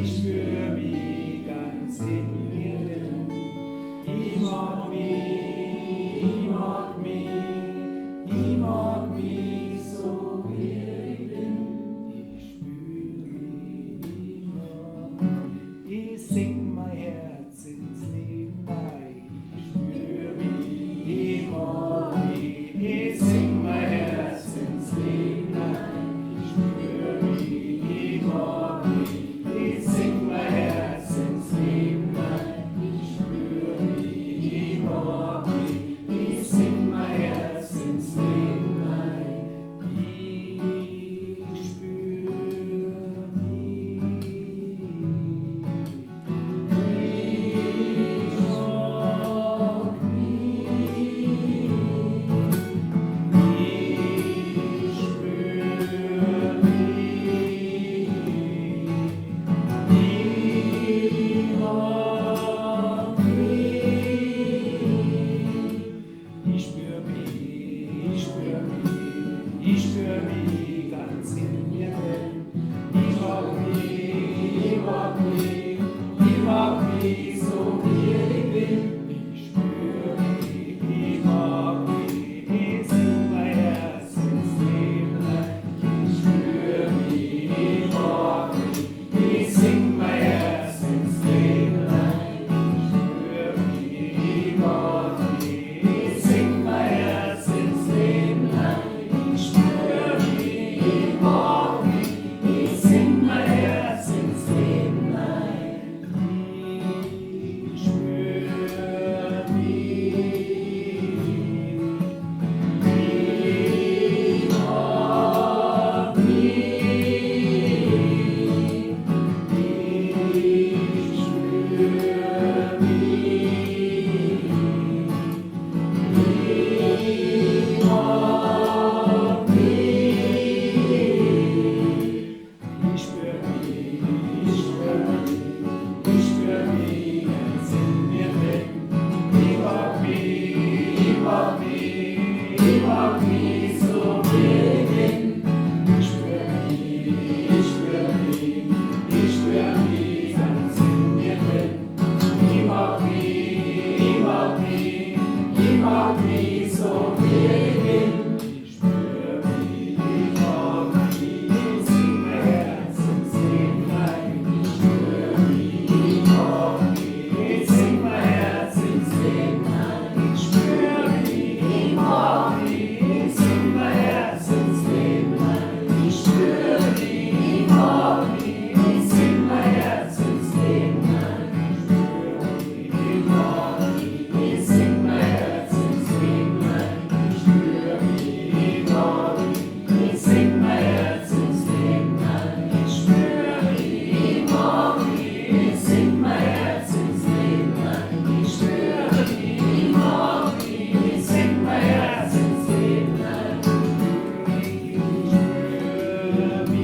Ich spür wie ganz in mir drin. Ich mag mich, ich mag mich, ich mag mich so wie ich bin. Ich spür mich, ich sing mein Herz ins Leben rein. Ich spür mich, ich mag mich, ich sing mein Herz ins Leben rein. Ich spür mich, ich mag mich. Ich sing mein Herz ins Leben rein. Ich spür mich, ich mag mich. Ich sing mein Herz ins Leben rein. Ich spür mich. Ich mag mich. Ich spür mich. Ich spür mich ganz in mir drin. Ich mag mich so wie ich bin. Ich spür mich, ich mag mich, ich sing mein Herz ins Leben rein. Ich spür mich, ich mag mich, ich sing mein Herz ins Leben rein. Ich spür mich, ich mag mich, ich sing mein Herz ins Leben rein. Ich spür mich, ich mag mich, ich sing mein Herz ins Leben rein. Ich spür mich, ich mag mich so wie ich bin. Ich spür mich, ich spür mich ganz in mir drin. Ich mag mich so wie ich bin. Ich spür mich, ich mag mich, ich sing mein Herz ins Leben rein. Ich spür mich, ich mag mich, ich sing mein Herz ins Leben rein. Ich spür mich, ich mag mich, ich sing mein Herz ins Leben rein. Ich spür mich, ich mag mich, ich sing mein Herz ins Leben rein. Ich spür mich, ich mag mich, ich sing mein Herz ins Leben rein. Ich spür mich, ich mag mich, ich sing mein Herz ins Leben rein. Ich spür mich, ich mag mich, ich sing mein Herz ins Leben rein. Ich spür mich, ich mag mich, ich sing mein Herz ins Leben rein. Ich spür mich.